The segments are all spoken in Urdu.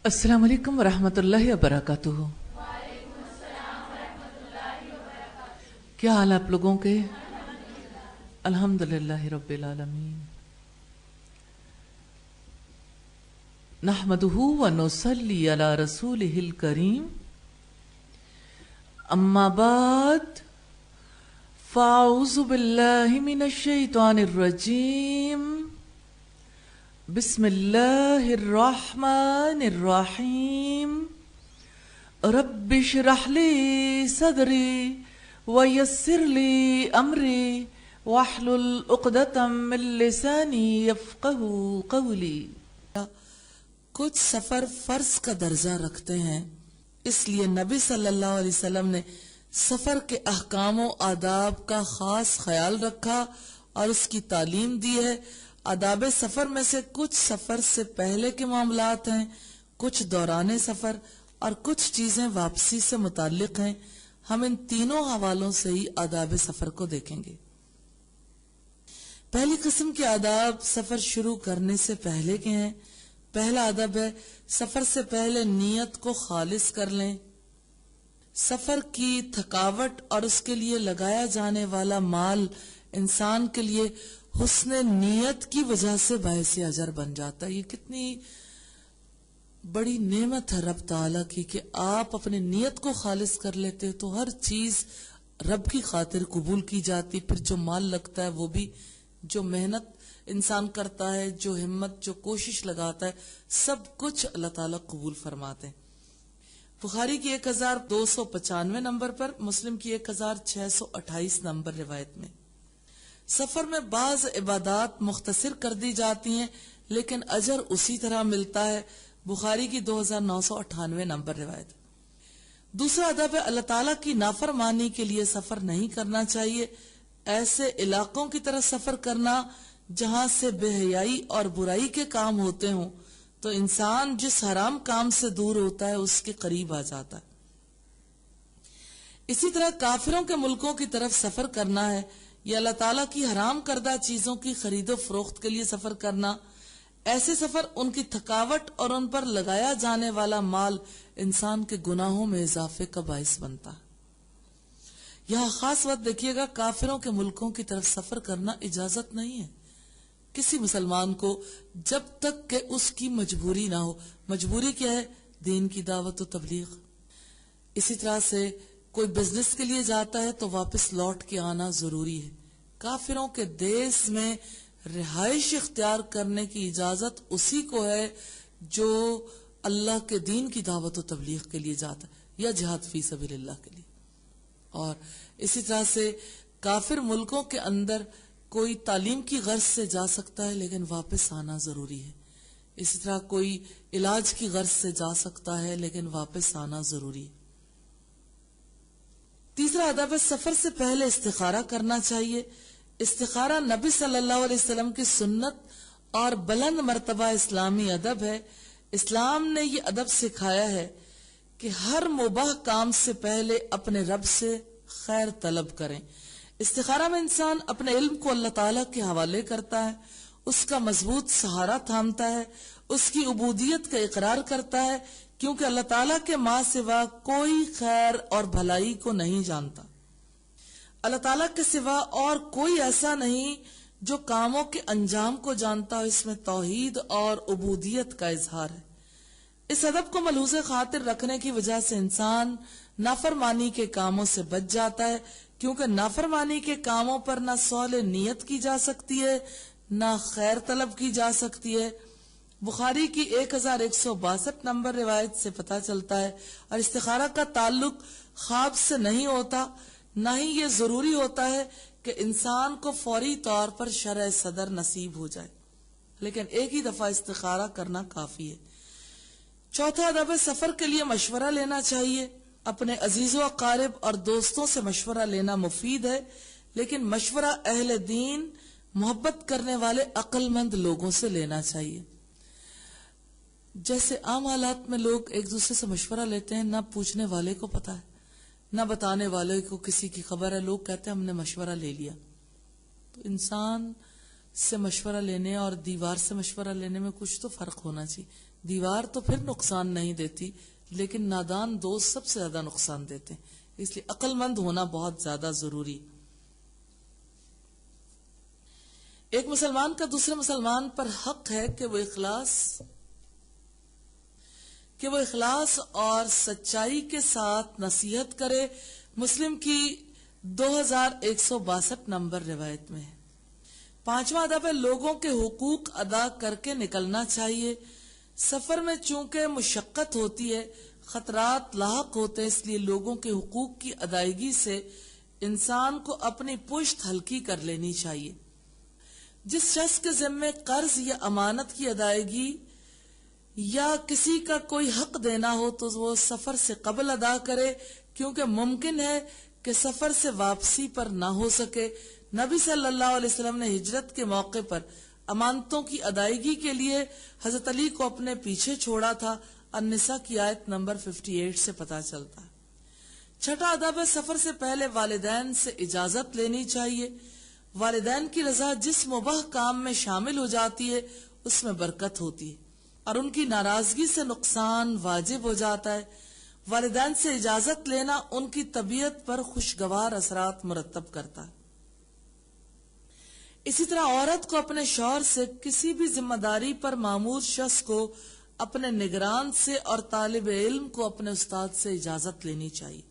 السلام علیکم ورحمۃ اللہ وبرکاتہ۔ کیا حال آپ لوگوں کے؟ الحمد للہ رب العالمین۔ نحمدہ ونصلی علی رسولہ الکریم، اما بعد فاعوذ باللہ من الشیطان الرجیم، بسم اللہ الرحمن الرحیم۔ رب اشرح لی صدری ویسر لی امری واحلل عقدۃ من لسانی یفقہوا قولی۔ کچھ سفر فرض کا درجہ رکھتے ہیں، اس لیے نبی صلی اللہ علیہ وسلم نے سفر کے احکام و آداب کا خاص خیال رکھا اور اس کی تعلیم دی ہے۔ آداب سفر میں سے کچھ سفر سے پہلے کے معاملات ہیں، کچھ دوران سفر اور کچھ چیزیں واپسی سے متعلق ہیں۔ ہم ان تینوں حوالوں سے ہی آداب سفر کو دیکھیں گے۔ پہلی قسم کے آداب سفر شروع کرنے سے پہلے کے ہیں۔ پہلا ادب ہے سفر سے پہلے نیت کو خالص کر لیں۔ سفر کی تھکاوٹ اور اس کے لیے لگایا جانے والا مال انسان کے لیے حسن نیت کی وجہ سے باعث اجر بن جاتا ہے۔ یہ کتنی بڑی نعمت ہے رب تعالیٰ کی کہ آپ اپنی نیت کو خالص کر لیتے تو ہر چیز رب کی خاطر قبول کی جاتی۔ پھر جو مال لگتا ہے وہ بھی، جو محنت انسان کرتا ہے، جو ہمت، جو کوشش لگاتا ہے، سب کچھ اللہ تعالیٰ قبول فرماتے ہیں۔ بخاری کی 1295 نمبر پر، مسلم کی 1628 نمبر روایت میں سفر میں بعض عبادات مختصر کر دی جاتی ہیں لیکن اجر اسی طرح ملتا ہے۔ بخاری کی 2998 نمبر روایت۔ دوسرا ادب ہے اللہ تعالیٰ کی نافرمانی کے لیے سفر نہیں کرنا چاہیے۔ ایسے علاقوں کی طرف سفر کرنا جہاں سے بے حیائی اور برائی کے کام ہوتے ہوں تو انسان جس حرام کام سے دور ہوتا ہے اس کے قریب آ جاتا ہے۔ اسی طرح کافروں کے ملکوں کی طرف سفر کرنا ہے یا اللہ تعالیٰ کی حرام کردہ چیزوں کی خرید و فروخت کے لیے سفر کرنا۔ ایسے سفر ان کی تھکاوٹ اور ان پر لگایا جانے والا مال انسان کے گناہوں میں اضافے کا باعث بنتا ہے۔ یہاں خاص بات دیکھیے گا، کافروں کے ملکوں کی طرف سفر کرنا اجازت نہیں ہے کسی مسلمان کو جب تک کہ اس کی مجبوری نہ ہو۔ مجبوری کیا ہے؟ دین کی دعوت و تبلیغ۔ اسی طرح سے کوئی بزنس کے لیے جاتا ہے تو واپس لوٹ کے آنا ضروری ہے۔ کافروں کے دیس میں رہائش اختیار کرنے کی اجازت اسی کو ہے جو اللہ کے دین کی دعوت و تبلیغ کے لیے جاتا ہے یا جہاد فی سبیل اللہ کے لیے۔ اور اسی طرح سے کافر ملکوں کے اندر کوئی تعلیم کی غرض سے جا سکتا ہے لیکن واپس آنا ضروری ہے۔ اسی طرح کوئی علاج کی غرض سے جا سکتا ہے لیکن واپس آنا ضروری ہے۔ تیسرا ادب ہے سفر سے پہلے استخارہ کرنا چاہیے۔ استخارہ نبی صلی اللہ علیہ وسلم کی سنت اور بلند مرتبہ اسلامی ادب ہے۔ اسلام نے یہ ادب سکھایا ہے کہ ہر مباح کام سے پہلے اپنے رب سے خیر طلب کریں۔ استخارہ میں انسان اپنے علم کو اللہ تعالیٰ کے حوالے کرتا ہے، اس کا مضبوط سہارا تھامتا ہے، اس کی عبودیت کا اقرار کرتا ہے کیونکہ اللہ تعالیٰ کے ماں سوا کوئی خیر اور بھلائی کو نہیں جانتا۔ اللہ تعالیٰ کے سوا اور کوئی ایسا نہیں جو کاموں کے انجام کو جانتا ہو۔ اس میں توحید اور عبودیت کا اظہار ہے۔ اس ادب کو ملحوظ خاطر رکھنے کی وجہ سے انسان نافرمانی کے کاموں سے بچ جاتا ہے کیونکہ نافرمانی کے کاموں پر نہ صالح نیت کی جا سکتی ہے نہ خیر طلب کی جا سکتی ہے۔ بخاری کی 1162 نمبر روایت سے پتہ چلتا ہے۔ اور استخارہ کا تعلق خواب سے نہیں ہوتا، نہ ہی یہ ضروری ہوتا ہے کہ انسان کو فوری طور پر شرع صدر نصیب ہو جائے، لیکن ایک ہی دفعہ استخارہ کرنا کافی ہے۔ چوتھا ادب ہے سفر کے لیے مشورہ لینا چاہیے۔ اپنے عزیز و اقارب اور دوستوں سے مشورہ لینا مفید ہے، لیکن مشورہ اہل دین، محبت کرنے والے عقل مند لوگوں سے لینا چاہیے۔ جیسے عام حالات میں لوگ ایک دوسرے سے مشورہ لیتے ہیں، نہ پوچھنے والے کو پتا ہے نہ بتانے والے کو کسی کی خبر ہے، لوگ کہتے ہیں ہم نے مشورہ لے لیا۔ تو انسان سے مشورہ لینے اور دیوار سے مشورہ لینے میں کچھ تو فرق ہونا چاہیے. دیوار تو پھر نقصان نہیں دیتی، لیکن نادان دوست سب سے زیادہ نقصان دیتے ہیں، اس لیے عقل مند ہونا بہت زیادہ ضروری. ایک مسلمان کا دوسرے مسلمان پر حق ہے کہ وہ اخلاص اور سچائی کے ساتھ نصیحت کرے. مسلم کی 2162 نمبر روایت میں ہے. 5واں ادب ہے لوگوں کے حقوق ادا کر کے نکلنا چاہیے. سفر میں چونکہ مشقت ہوتی ہے، خطرات لاحق ہوتے ہیں، اس لیے لوگوں کے حقوق کی ادائیگی سے انسان کو اپنی پشت ہلکی کر لینی چاہیے. جس شخص کے ذمے قرض یا امانت کی ادائیگی یا کسی کا کوئی حق دینا ہو تو وہ سفر سے قبل ادا کرے، کیونکہ ممکن ہے کہ سفر سے واپسی پر نہ ہو سکے. نبی صلی اللہ علیہ وسلم نے ہجرت کے موقع پر امانتوں کی ادائیگی کے لیے حضرت علی کو اپنے پیچھے چھوڑا تھا. النساء کی آیت نمبر 58 سے پتہ چلتا ہے. 6واں ادب ہے سفر سے پہلے والدین سے اجازت لینی چاہیے. والدین کی رضا جس مباح کام میں شامل ہو جاتی ہے اس میں برکت ہوتی ہے اور ان کی ناراضگی سے نقصان واجب ہو جاتا ہے. والدین سے اجازت لینا ان کی طبیعت پر خوشگوار اثرات مرتب کرتا ہے. اسی طرح عورت کو اپنے شوہر سے، کسی بھی ذمہ داری پر مامور شخص کو اپنے نگران سے اور طالب علم کو اپنے استاد سے اجازت لینی چاہیے.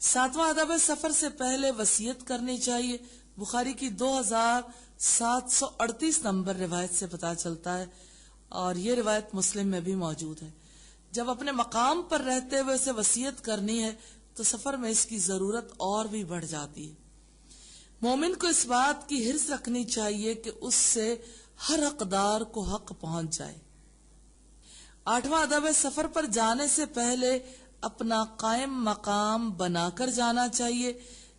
7واں ادب ہے سفر سے پہلے وصیت کرنی چاہیے. بخاری کی 2738 نمبر روایت سے پتہ چلتا ہے اور یہ روایت مسلم میں بھی موجود ہے. جب اپنے مقام پر رہتے ہوئے اسے وصیت کرنی ہے تو سفر میں اس کی ضرورت اور بھی بڑھ جاتی ہے. مومن کو اس بات کی حرص رکھنی چاہیے کہ اس سے ہر حقدار کو حق پہنچ جائے. 8واں ادب ہے سفر پر جانے سے پہلے اپنا قائم مقام بنا کر جانا چاہیے.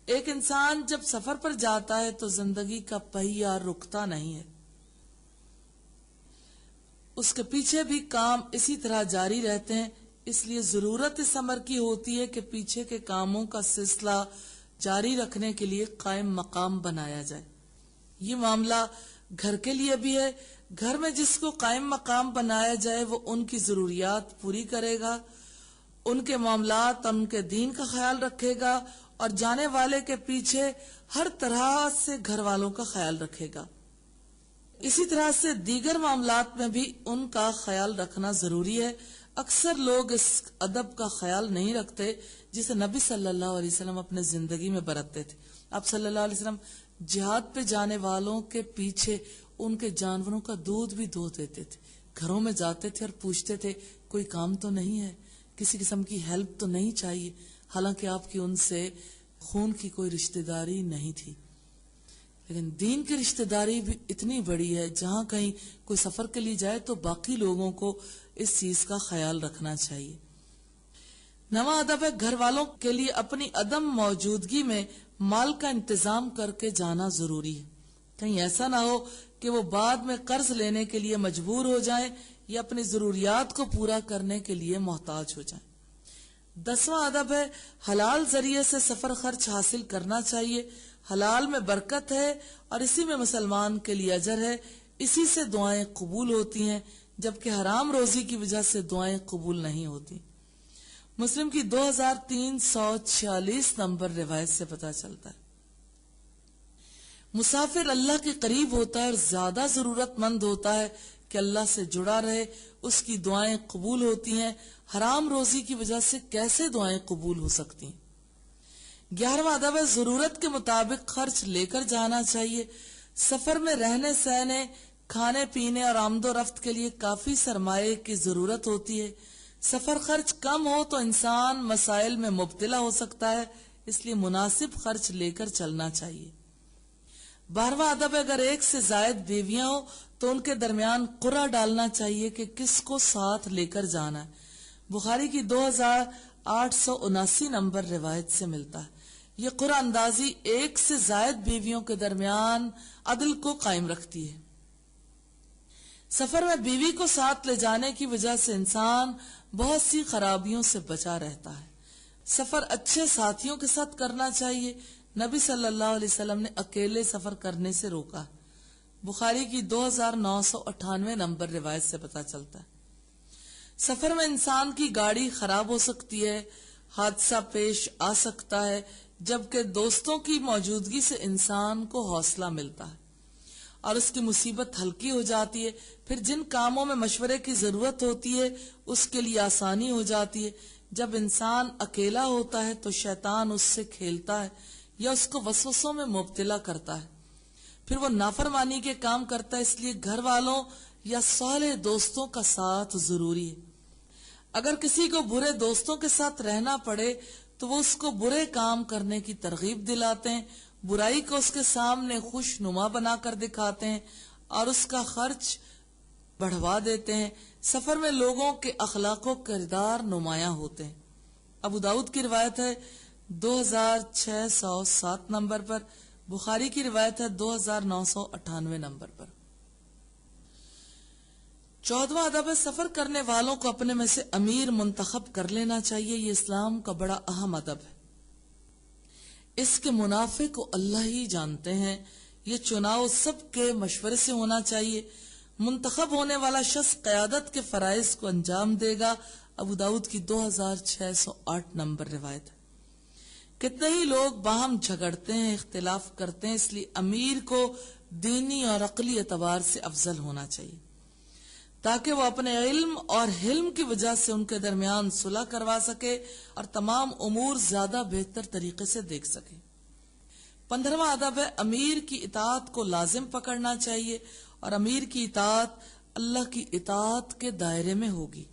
ایک انسان جب سفر پر جاتا ہے تو زندگی کا پہیہ رکتا نہیں ہے، اس کے پیچھے بھی کام اسی طرح جاری رہتے ہیں. اس لیے ضرورت اس امر کی ہوتی ہے کہ پیچھے کے کاموں کا سلسلہ جاری رکھنے کے لیے قائم مقام بنایا جائے. یہ معاملہ گھر کے لیے بھی ہے. گھر میں جس کو قائم مقام بنایا جائے وہ ان کی ضروریات پوری کرے گا، ان کے معاملات اور ان کے دین کا خیال رکھے گا اور جانے والے کے پیچھے ہر طرح سے گھر والوں کا خیال رکھے گا. اسی طرح سے دیگر معاملات میں بھی ان کا خیال رکھنا ضروری ہے. اکثر لوگ اس ادب کا خیال نہیں رکھتے جسے نبی صلی اللہ علیہ وسلم اپنے زندگی میں برتتے تھے. آپ صلی اللہ علیہ وسلم جہاد پہ جانے والوں کے پیچھے ان کے جانوروں کا دودھ بھی دھو دیتے تھے. گھروں میں جاتے تھے اور پوچھتے تھے کوئی کام تو نہیں ہے، کسی قسم کی ہیلپ تو نہیں چاہیے، حالانکہ آپ کی ان سے خون کی کوئی رشتہ داری نہیں تھی. لیکن دین کی رشتہ داری بھی اتنی بڑی ہے، جہاں کہیں کوئی سفر کے لیے جائے تو باقی لوگوں کو اس چیز کا خیال رکھنا چاہیے. 9واں ادب ہے گھر والوں کے لیے اپنی عدم موجودگی میں مال کا انتظام کر کے جانا ضروری ہے. کہیں ایسا نہ ہو کہ وہ بعد میں قرض لینے کے لیے مجبور ہو جائیں یا اپنی ضروریات کو پورا کرنے کے لیے محتاج ہو جائیں. 10واں ادب ہے حلال ذریعے سے سفر خرچ حاصل کرنا چاہیے. حلال میں برکت ہے اور اسی میں مسلمان کے لیے اجر ہے. اسی سے دعائیں قبول ہوتی ہیں، جبکہ حرام روزی کی وجہ سے دعائیں قبول نہیں ہوتی. مسلم کی 2346 نمبر روایت سے پتہ چلتا ہے مسافر اللہ کے قریب ہوتا ہے اور زیادہ ضرورت مند ہوتا ہے کہ اللہ سے جڑا رہے. اس کی دعائیں قبول ہوتی ہیں. حرام روزی کی وجہ سے کیسے دعائیں قبول ہو سکتی ہیں؟ 11واں ادب ہے ضرورت کے مطابق خرچ لے کر جانا چاہیے. سفر میں رہنے سہنے، کھانے پینے اور آمد و رفت کے لیے کافی سرمایے کی ضرورت ہوتی ہے. سفر خرچ کم ہو تو انسان مسائل میں مبتلا ہو سکتا ہے، اس لیے مناسب خرچ لے کر چلنا چاہیے. 12واں ادب ہے اگر ایک سے زائد بیویاں ہو تو ان کے درمیان قرعہ ڈالنا چاہیے کہ کس کو ساتھ لے کر جانا ہے. بخاری کی 2879 نمبر روایت سے ملتا ہے. یہ قرعہ اندازی ایک سے زائد بیویوں کے درمیان عدل کو قائم رکھتی ہے. سفر میں بیوی کو ساتھ لے جانے کی وجہ سے انسان بہت سی خرابیوں سے بچا رہتا ہے. سفر اچھے ساتھیوں کے ساتھ کرنا چاہیے. نبی صلی اللہ علیہ وسلم نے اکیلے سفر کرنے سے روکا. بخاری کی 2998 نمبر روایت سے پتہ چلتا ہے۔ سفر میں انسان کی گاڑی خراب ہو سکتی ہے، حادثہ پیش آ سکتا ہے، جبکہ دوستوں کی موجودگی سے انسان کو حوصلہ ملتا ہے اور اس کی مصیبت ہلکی ہو جاتی ہے۔ پھر جن کاموں میں مشورے کی ضرورت ہوتی ہے اس کے لیے آسانی ہو جاتی ہے۔ جب انسان اکیلا ہوتا ہے تو شیطان اس سے کھیلتا ہے یا اس کو وسوسوں میں مبتلا کرتا ہے، پھر وہ نافرمانی کے کام کرتا ہے۔ اس لیے گھر والوں یا صالح دوستوں کا ساتھ ضروری ہے۔ اگر کسی کو برے دوستوں کے ساتھ رہنا پڑے تو وہ اس کو برے کام کرنے کی ترغیب دلاتے ہیں، برائی کو اس کے سامنے خوش نما بنا کر دکھاتے ہیں اور اس کا خرچ بڑھوا دیتے ہیں۔ سفر میں لوگوں کے اخلاق و کردار نمایاں ہوتے ہیں۔ ابو داؤد کی روایت ہے 2607 نمبر پر، بخاری کی روایت ہے 2998 نمبر پر۔ 14واں ادب ہے سفر کرنے والوں کو اپنے میں سے امیر منتخب کر لینا چاہیے۔ یہ اسلام کا بڑا اہم ادب ہے۔ اس کے منافع کو اللہ ہی جانتے ہیں۔ یہ چناؤ سب کے مشورے سے ہونا چاہیے۔ منتخب ہونے والا شخص قیادت کے فرائض کو انجام دے گا۔ ابو داؤد کی 2608 نمبر روایت ہے۔ کتنے ہی لوگ باہم جھگڑتے ہیں، اختلاف کرتے ہیں، اس لیے امیر کو دینی اور عقلی اعتبار سے افضل ہونا چاہیے تاکہ وہ اپنے علم اور حلم کی وجہ سے ان کے درمیان صلح کروا سکے اور تمام امور زیادہ بہتر طریقے سے دیکھ سکے۔ 15واں ادب ہے امیر کی اطاعت کو لازم پکڑنا چاہیے اور امیر کی اطاعت اللہ کی اطاعت کے دائرے میں ہوگی،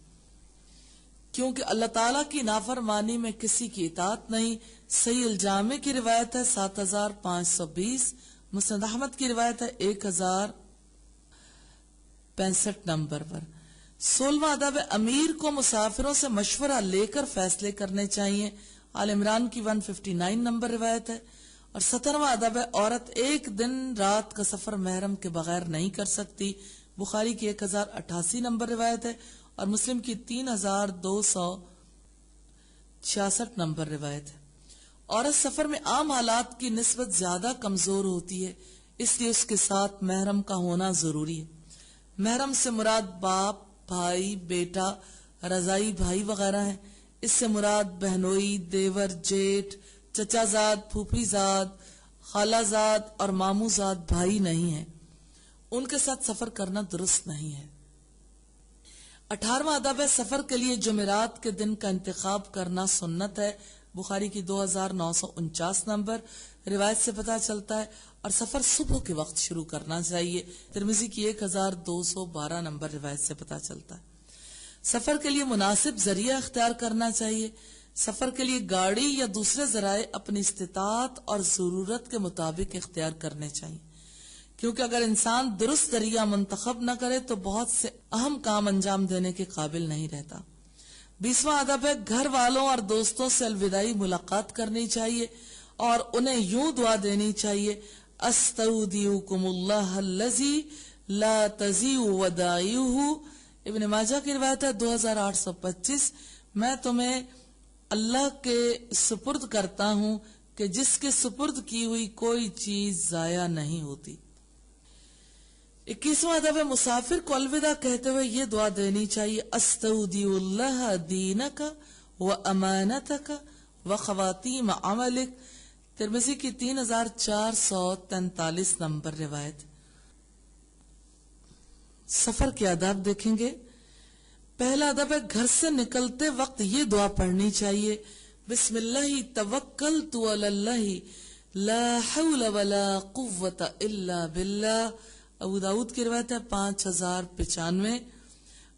کیونکہ اللہ تعالیٰ کی نافرمانی میں کسی کی اطاعت نہیں۔ صحیح الجامع کی روایت ہے 7520، مسند احمد کی روایت ہے 1065 نمبر پر۔ 16واں ادب ہے امیر کو مسافروں سے مشورہ لے کر فیصلے کرنے چاہیے، آل عمران کی 159 نمبر روایت ہے۔ اور 17واں ادب ہے عورت ایک دن رات کا سفر محرم کے بغیر نہیں کر سکتی، بخاری کی 1088 نمبر روایت ہے اور مسلم کی 3266 نمبر روایت ہے۔ عورت سفر میں عام حالات کی نسبت زیادہ کمزور ہوتی ہے، اس لیے اس کے ساتھ محرم کا ہونا ضروری ہے۔ محرم سے مراد باپ، بھائی، بیٹا، رضائی بھائی وغیرہ ہیں۔ اس سے مراد بہنوئی، دیور، جیٹھ، چچا زاد، پھوپھی زاد، خالہ زاد اور ماموں زاد بھائی نہیں ہیں، ان کے ساتھ سفر کرنا درست نہیں ہے۔ 18واں ادب ہے سفر کے لیے جمعرات کے دن کا انتخاب کرنا سنت ہے، بخاری کی 2949 نمبر روایت سے پتہ چلتا ہے، اور سفر صبح کے وقت شروع کرنا چاہیے، ترمذی کی 1212 نمبر روایت سے پتہ چلتا ہے۔ سفر کے لیے مناسب ذریعہ اختیار کرنا چاہیے۔ سفر کے لیے گاڑی یا دوسرے ذرائع اپنی استطاعت اور ضرورت کے مطابق اختیار کرنے چاہیے، کیونکہ اگر انسان درست ذریعہ منتخب نہ کرے تو بہت سے اہم کام انجام دینے کے قابل نہیں رہتا۔ 20واں ادب ہے گھر والوں اور دوستوں سے الوداعی ملاقات کرنی چاہیے اور انہیں یوں دعا دینی چاہیے، استودعکم اللہ الذی لا تضیع ودائعہ، ابن ماجہ کی روایت ہے 2825، میں تمہیں اللہ کے سپرد کرتا ہوں کہ جس کے سپرد کی ہوئی کوئی چیز ضائع نہیں ہوتی۔ 21واں ادب ہے مسافر کو الوداع کہتے ہوئے یہ دعا دینی چاہیے، استودع اللہ دینک و امانتک و خواتیم عملک، ترمذی کی 3443 نمبر روایت۔ سفر کے آداب دیکھیں گے۔ پہلا ادب ہے گھر سے نکلتے وقت یہ دعا پڑھنی چاہیے، بسم اللہ توکلت علی اللہ لا حول ولا قوة الا باللہ، ابو داؤد کی روایت ہے 5095۔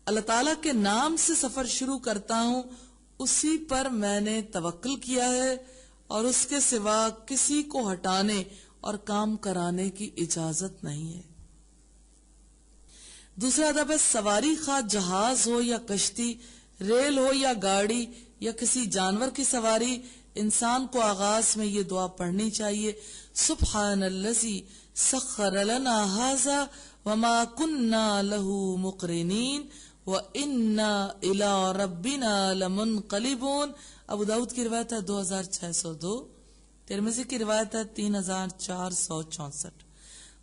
اللہ تعالیٰ کے نام سے سفر شروع کرتا ہوں، اسی پر میں نے توکل کیا ہے اور اس کے سوا کسی کو ہٹانے اور کام کرانے کی اجازت نہیں ہے۔ دوسرا ادب ہے سواری خواہ جہاز ہو یا کشتی، ریل ہو یا گاڑی یا کسی جانور کی سواری، انسان کو آغاز میں یہ دعا پڑھنی چاہیے، سبحان الذی سخر لنا ھذا وما كنا له مقرنین وإنا إلى ربنا لمنقلبون، ابو داؤد کی روایت ہے 2602، ترمذی کی روایت ہے 3464۔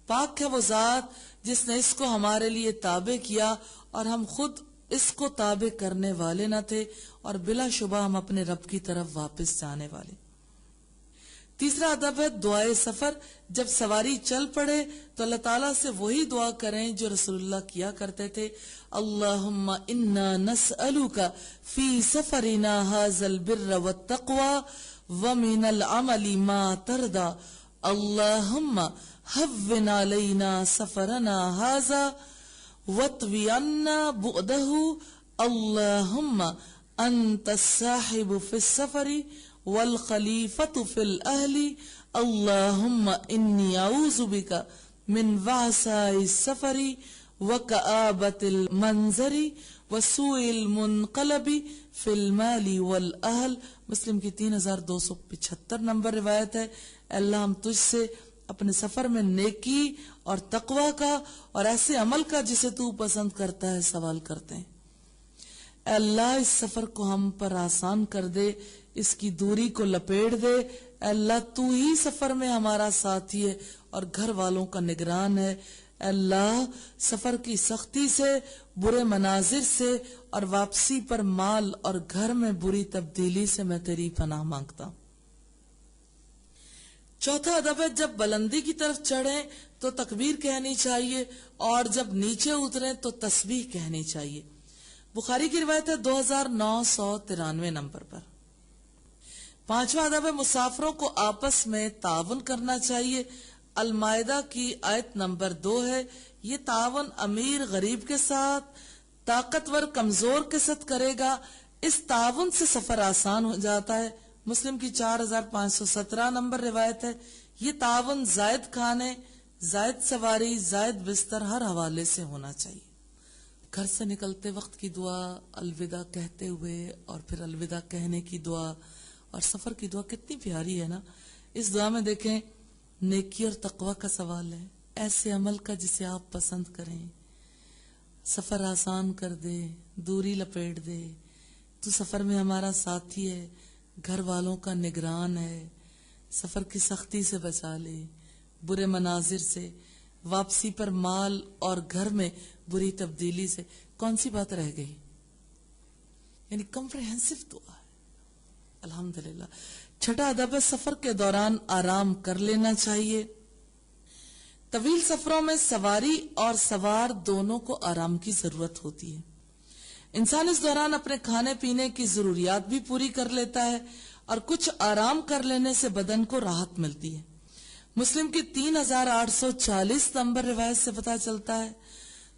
پاک ہے وہ ذات جس نے اس کو ہمارے لیے تابع کیا اور ہم خود اس کو تابع کرنے والے نہ تھے، اور بلا شبہ ہم اپنے رب کی طرف واپس جانے والے۔ تیسرا ادب ہے دعائے سفر۔ جب سواری چل پڑے تو اللہ تعالیٰ سے وہی دعا کریں جو رسول اللہ کیا کرتے تھے، اللہم انا نسألک فی سفرنا ھذا البر والتقوی ومن العمل ما ترضى اللہم ہون علینا سفرنا ھذا واطوی عنا بعدہ اللہم انت الصاحب فی السفر والخلیفۃ فی الاہل اللہم انی اعوذ بک من وعثاء السفر وکآبۃ المنظر وسوء المنقلب فی المال والاہل۔ مسلم کی 3275 نمبر روایت ہے۔ اللہ ہم تجھ سے اپنے سفر میں نیکی اور تقوی کا اور ایسے عمل کا جسے تو پسند کرتا ہے سوال کرتے ہیں۔ اے اللہ اس سفر کو ہم پر آسان کر دے، اس کی دوری کو لپیٹ دے۔ اے اللہ تو ہی سفر میں ہمارا ساتھی ہے اور گھر والوں کا نگران ہے۔ اے اللہ سفر کی سختی سے، برے مناظر سے اور واپسی پر مال اور گھر میں بری تبدیلی سے میں تیری پناہ مانگتا ہوں۔ چوتھا ادب ہے جب بلندی کی طرف چڑھیں تو تکبیر کہنی چاہیے اور جب نیچے اتریں تو تسبیح کہنی چاہیے۔ بخاری کی روایت ہے 2993 نمبر پر۔ پانچواں ادب ہے مسافروں کو آپس میں تعاون کرنا چاہیے۔ المائدہ کی آیت نمبر 2 ہے، یہ تعاون امیر غریب کے ساتھ، طاقتور کمزور کے ساتھ کرے گا، اس تعاون سے سفر آسان ہو جاتا ہے۔ مسلم کی 4517 نمبر روایت ہے، یہ تعاون زائد کھانے، زائد سواری، زائد بستر ہر حوالے سے ہونا چاہیے۔ گھر سے نکلتے وقت کی دعا، الوداع کہتے ہوئے اور پھر الوداع کہنے کی دعا اور سفر کی دعا کتنی پیاری ہے نا۔ اس دعا میں دیکھیں نیکی اور تقوی کا سوال ہے، ایسے عمل کا جسے آپ پسند کریں، سفر آسان کر دے، دوری لپیٹ دے، تو سفر میں ہمارا ساتھی ہے، گھر والوں کا نگران ہے، سفر کی سختی سے بچا لے، برے مناظر سے، واپسی پر مال اور گھر میں بری تبدیلی سے۔ کون سی بات رہ گئی؟ یعنی کمپریہنسو دعا ہے، الحمدللہ۔ چھٹا ادب ہے سفر کے دوران آرام کر لینا چاہیے۔ طویل سفروں میں سواری اور سوار دونوں کو آرام کی ضرورت ہوتی ہے۔ انسان اس دوران اپنے کھانے پینے کی ضروریات بھی پوری کر لیتا ہے اور کچھ آرام کر لینے سے بدن کو راحت ملتی ہے۔ مسلم کی 3840 نمبر روایت سے پتہ چلتا ہے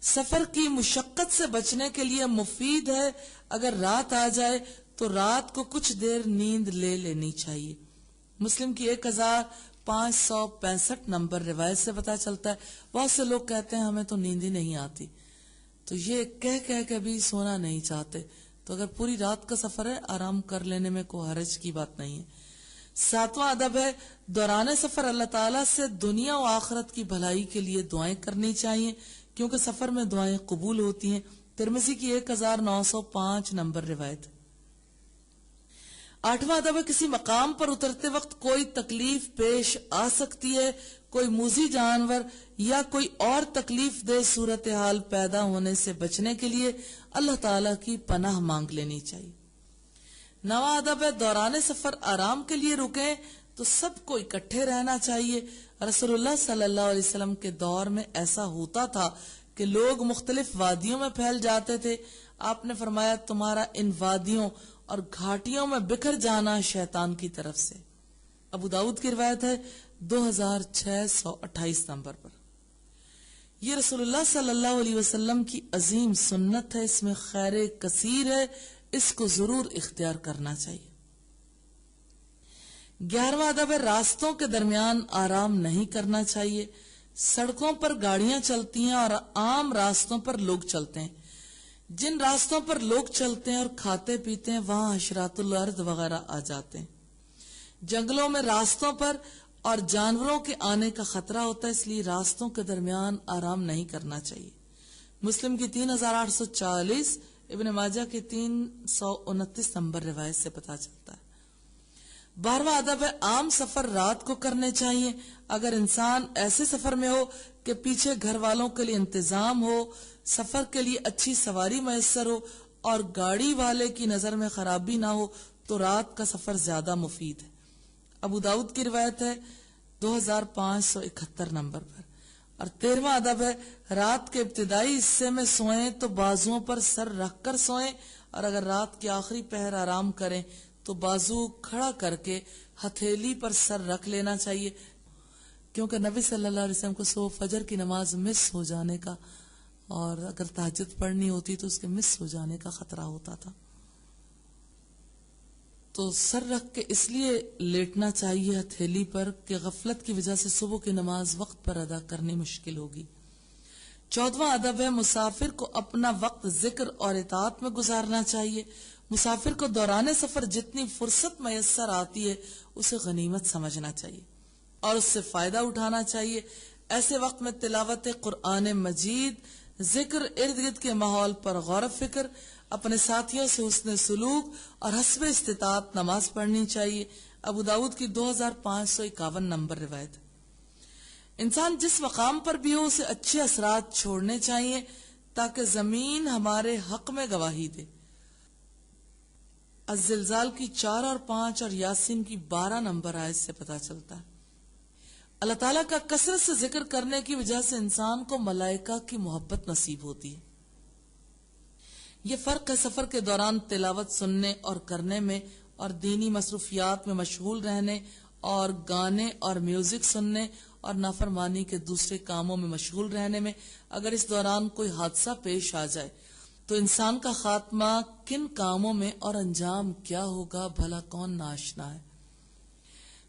سفر کی مشقت سے بچنے کے لیے مفید ہے اگر رات آ جائے تو رات کو کچھ دیر نیند لے لینی چاہیے۔ مسلم کی 1565 نمبر روایت سے پتہ چلتا ہے بہت سے لوگ کہتے ہیں ہمیں تو نیند ہی نہیں آتی، تو یہ کہہ کے بھی سونا نہیں چاہتے، تو اگر پوری رات کا سفر ہے آرام کر لینے میں کوئی حرج کی بات نہیں ہے۔ ساتواں ادب ہے دوران سفر اللہ تعالیٰ سے دنیا و آخرت کی بھلائی کے لیے دعائیں کرنی چاہیے کیونکہ سفر میں دعائیں قبول ہوتی ہیں۔ ترمذی کی 1905 نمبر روایت۔ آٹھواں ادب ہے کسی مقام پر اترتے وقت کوئی تکلیف پیش آ سکتی ہے، کوئی موذی جانور یا کوئی اور تکلیف دہ صورتحال پیدا ہونے سے بچنے کے لیے اللہ تعالیٰ کی پناہ مانگ لینی چاہیے۔ نواں ادب ہے دوران سفر آرام کے لیے رکیں تو سب کو اکٹھے رہنا چاہیے۔ رسول اللہ صلی اللہ علیہ وسلم کے دور میں ایسا ہوتا تھا کہ لوگ مختلف وادیوں میں پھیل جاتے تھے۔ آپ نے فرمایا تمہارا ان وادیوں اور گھاٹیوں میں بکھر جانا شیطان کی طرف سے۔ ابو داؤد کی روایت ہے 2628 نمبر پر۔ یہ رسول اللہ صلی اللہ علیہ وسلم کی عظیم سنت ہے، اس میں خیر کثیر ہے، اس کو ضرور اختیار کرنا چاہیے۔ 11واں ادب ہے راستوں کے درمیان آرام نہیں کرنا چاہیے۔ سڑکوں پر گاڑیاں چلتی ہیں اور عام راستوں پر لوگ چلتے ہیں۔ جن راستوں پر لوگ چلتے ہیں اور کھاتے پیتے ہیں وہاں حشرات الارض وغیرہ آ جاتے ہیں۔ جنگلوں میں راستوں پر اور جانوروں کے آنے کا خطرہ ہوتا ہے، اس لیے راستوں کے درمیان آرام نہیں کرنا چاہیے۔ مسلم کی 3840، ابن ماجہ کی 329 نمبر روایت سے پتہ چلتا ہے۔ 12واں ادب ہے عام سفر رات کو کرنے چاہیے. اگر انسان ایسے سفر میں ہو کہ پیچھے گھر والوں کے لیے انتظام ہو، سفر کے لیے اچھی سواری میسر ہو اور گاڑی والے کی نظر میں خرابی نہ ہو تو رات کا سفر زیادہ مفید ہے. ابو داؤد کی روایت ہے 2571 نمبر پر. اور 13واں ادب ہے رات کے ابتدائی حصے میں سوئیں تو بازوؤں پر سر رکھ کر سوئیں، اور اگر رات کے آخری پہر آرام کریں تو بازو کھڑا کر کے ہتھیلی پر سر رکھ لینا چاہیے، کیونکہ نبی صلی اللہ علیہ وسلم کو صبح فجر کی نماز مس ہو جانے کا اور اگر تہجد پڑھنی ہوتی تو اس کے مس ہو جانے کا خطرہ ہوتا تھا. تو سر رکھ کے اس لیے لیٹنا چاہیے ہتھیلی پر کہ غفلت کی وجہ سے صبح کی نماز وقت پر ادا کرنی مشکل ہوگی. 14واں ادب ہے مسافر کو اپنا وقت ذکر اور اطاعت میں گزارنا چاہیے. مسافر کو دوران سفر جتنی فرصت میسر آتی ہے اسے غنیمت سمجھنا چاہیے اور اس سے فائدہ اٹھانا چاہیے. ایسے وقت میں تلاوت قرآن مجید، ذکر، ارد گرد کے ماحول پر غور و فکر، اپنے ساتھیوں سے حسن سلوک اور حسب استطاعت نماز پڑھنی چاہیے. ابو داؤد کی 2551 نمبر روایت. انسان جس مقام پر بھی ہو اسے اچھے اثرات چھوڑنے چاہیے تاکہ زمین ہمارے حق میں گواہی دے. الزلزال کی 4 اور 5 اور یاسین کی 12 نمبر آیت سے پتہ چلتا ہے. اللہ تعالیٰ کا کثرت سے ذکر کرنے کی وجہ سے انسان کو ملائکہ کی محبت نصیب ہوتی ہے. یہ فرق ہے سفر کے دوران تلاوت سننے اور کرنے میں اور دینی مصروفیات میں مشغول رہنے اور گانے اور میوزک سننے اور نافرمانی کے دوسرے کاموں میں مشغول رہنے میں. اگر اس دوران کوئی حادثہ پیش آ جائے تو انسان کا خاتمہ کن کاموں میں اور انجام کیا ہوگا بھلا کون ناشنا ہے.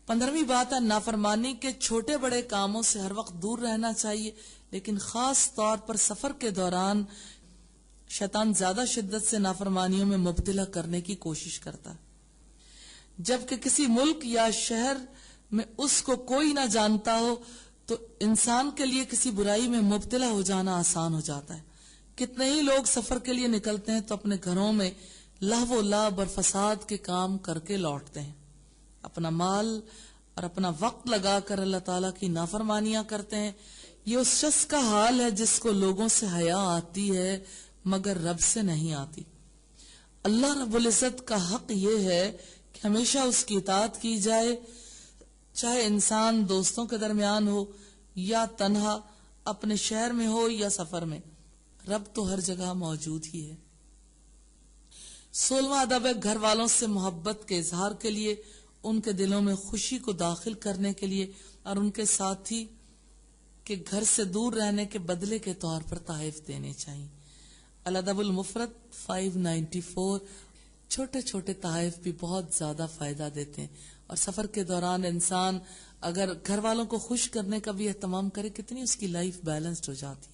15ویں بات ہے نافرمانی کے چھوٹے بڑے کاموں سے ہر وقت دور رہنا چاہیے، لیکن خاص طور پر سفر کے دوران شیطان زیادہ شدت سے نافرمانیوں میں مبتلا کرنے کی کوشش کرتا ہے. جبکہ کسی ملک یا شہر میں اس کو کوئی نہ جانتا ہو تو انسان کے لیے کسی برائی میں مبتلا ہو جانا آسان ہو جاتا ہے. کتنے ہی لوگ سفر کے لیے نکلتے ہیں تو اپنے گھروں میں لہو و لعب اور فساد کے کام کر کے لوٹتے ہیں، اپنا مال اور اپنا وقت لگا کر اللہ تعالیٰ کی نافرمانیاں کرتے ہیں. یہ اس شخص کا حال ہے جس کو لوگوں سے حیا آتی ہے مگر رب سے نہیں آتی. اللہ رب العزت کا حق یہ ہے کہ ہمیشہ اس کی اطاعت کی جائے، چاہے انسان دوستوں کے درمیان ہو یا تنہا، اپنے شہر میں ہو یا سفر میں. رب تو ہر جگہ موجود ہی ہے. 16واں ادب ہے گھر والوں سے محبت کے اظہار کے لیے، ان کے دلوں میں خوشی کو داخل کرنے کے لیے اور ان کے ساتھی کے گھر سے دور رہنے کے بدلے کے طور پر تحائف دینے چاہیے. الادب المفرد 594. چھوٹے چھوٹے تحائف بھی بہت زیادہ فائدہ دیتے ہیں، اور سفر کے دوران انسان اگر گھر والوں کو خوش کرنے کا بھی اہتمام کرے کتنی اس کی لائف بیلنسڈ ہو جاتی ہے.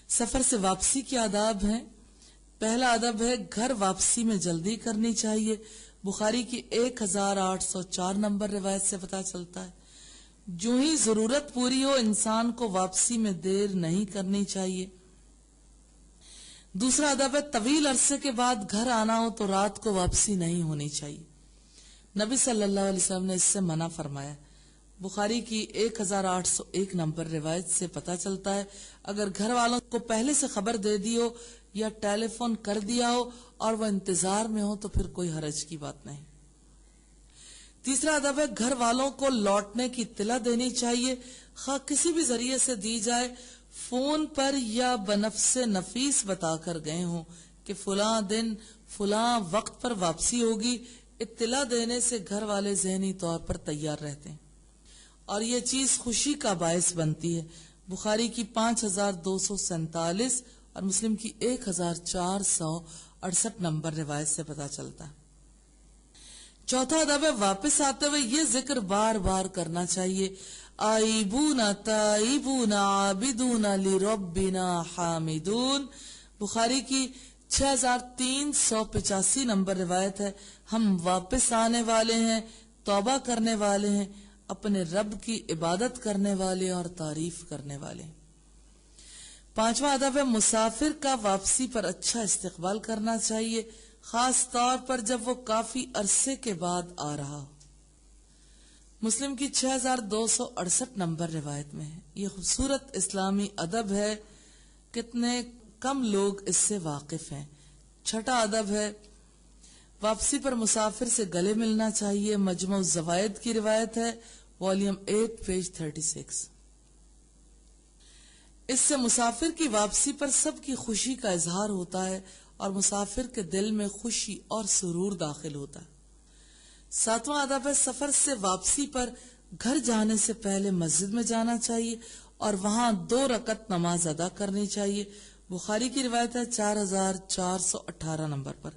سفر سے واپسی کے آداب ہیں. پہلا ادب ہے گھر واپسی میں جلدی کرنی چاہیے. بخاری کی 1804 نمبر روایت سے پتہ چلتا ہے جو ہی ضرورت پوری ہو انسان کو واپسی میں دیر نہیں کرنی چاہیے. دوسرا ادب ہے طویل عرصے کے بعد گھر آنا ہو تو رات کو واپسی نہیں ہونی چاہیے. نبی صلی اللہ علیہ وسلم نے اس سے منع فرمایا. بخاری کی 1801 نمبر روایت سے پتہ چلتا ہے اگر گھر والوں کو پہلے سے خبر دے دی ہو یا ٹیلی فون کر دیا ہو اور وہ انتظار میں ہو تو پھر کوئی حرج کی بات نہیں. تیسرا ادب ہے گھر والوں کو لوٹنے کی اطلاع دینی چاہیے، خواہ کسی بھی ذریعے سے دی جائے، فون پر یا بنفس نفیس بتا کر گئے ہوں کہ فلاں دن فلاں وقت پر واپسی ہوگی. اطلاع دینے سے گھر والے ذہنی طور پر تیار رہتے ہیں اور یہ چیز خوشی کا باعث بنتی ہے. بخاری کی 5247 اور مسلم کی 1468 نمبر روایت سے پتہ چلتا ہے. چوتھا ادب ہے واپس آتے ہوئے یہ ذکر بار بار کرنا چاہیے. آئیبون تائیبون عابدون لربنا حامدون. بخاری کی 6385 نمبر روایت ہے ہم واپس آنے والے ہیں، توبہ کرنے والے ہیں، اپنے رب کی عبادت کرنے والے اور تعریف کرنے والے. پانچواں ادب ہے مسافر کا واپسی پر اچھا استقبال کرنا چاہیے، خاص طور پر جب وہ کافی عرصے کے بعد آ رہا ہو۔ مسلم کی 6268 نمبر روایت میں ہے۔ یہ خوبصورت اسلامی ادب ہے، کتنے کم لوگ اس سے واقف ہیں۔ چھٹا ادب ہے واپسی پر مسافر سے گلے ملنا چاہیے، مجموع الزوائد کی روایت ہے، والیوم 8 پیج 36۔ اس سے مسافر کی واپسی پر سب کی خوشی کا اظہار ہوتا ہے اور مسافر کے دل میں خوشی اور سرور داخل ہوتا ہے۔ ساتواں ادب ہے سفر سے واپسی پر گھر جانے سے پہلے مسجد میں جانا چاہیے اور وہاں 2 رکعت نماز ادا کرنی چاہیے۔ بخاری کی روایت ہے 4418 نمبر پر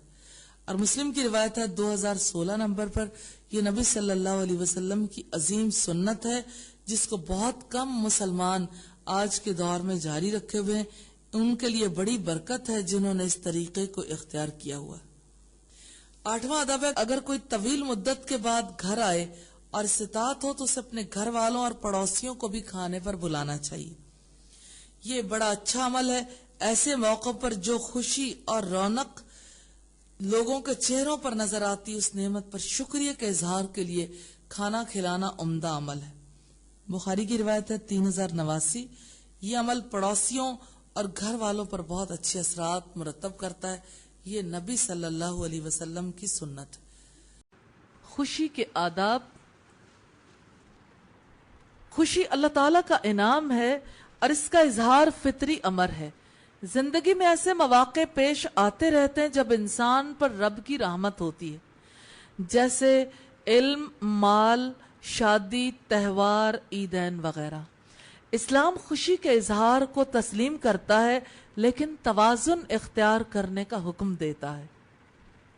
اور مسلم کی روایت ہے 2016 نمبر پر۔ یہ نبی صلی اللہ علیہ وسلم کی عظیم سنت ہے جس کو بہت کم مسلمان آج کے دور میں جاری رکھے ہوئے ہیں۔ ان کے لیے بڑی برکت ہے جنہوں نے اس طریقے کو اختیار کیا ہوا ہے۔ 8واں ادب ہے اگر کوئی طویل مدت کے بعد گھر آئے اور استطاعت ہو تو اسے اپنے گھر والوں اور پڑوسیوں کو بھی کھانے پر بلانا چاہیے۔ یہ بڑا اچھا عمل ہے۔ ایسے موقع پر جو خوشی اور رونق لوگوں کے چہروں پر نظر آتی اس نعمت پر شکریہ کے اظہار کے لیے کھانا کھلانا عمدہ عمل ہے۔ بخاری کی روایت ہے 3089۔ یہ عمل پڑوسیوں اور گھر والوں پر بہت اچھے اثرات مرتب کرتا ہے۔ یہ نبی صلی اللہ علیہ وسلم کی سنت ہے۔ خوشی کے آداب۔ خوشی اللہ تعالیٰ کا انعام ہے اور اس کا اظہار فطری امر ہے۔ زندگی میں ایسے مواقع پیش آتے رہتے ہیں جب انسان پر رب کی رحمت ہوتی ہے، جیسے علم، مال، شادی، تہوار، عیدین وغیرہ۔ اسلام خوشی کے اظہار کو تسلیم کرتا ہے لیکن توازن اختیار کرنے کا حکم دیتا ہے۔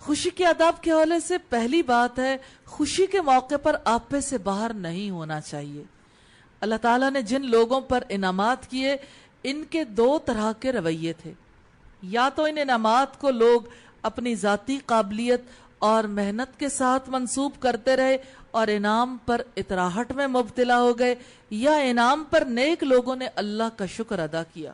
خوشی کے آداب کے حوالے سے پہلی بات ہے خوشی کے موقع پر آپے سے باہر نہیں ہونا چاہیے۔ اللہ تعالیٰ نے جن لوگوں پر انعامات کیے ان کے 2 طرح کے رویے تھے۔ یا تو ان انعامات کو لوگ اپنی ذاتی قابلیت اور محنت کے ساتھ منسوب کرتے رہے اور انعام پر اطراحٹ میں مبتلا ہو گئے، یا انعام پر نیک لوگوں نے اللہ کا شکر ادا کیا۔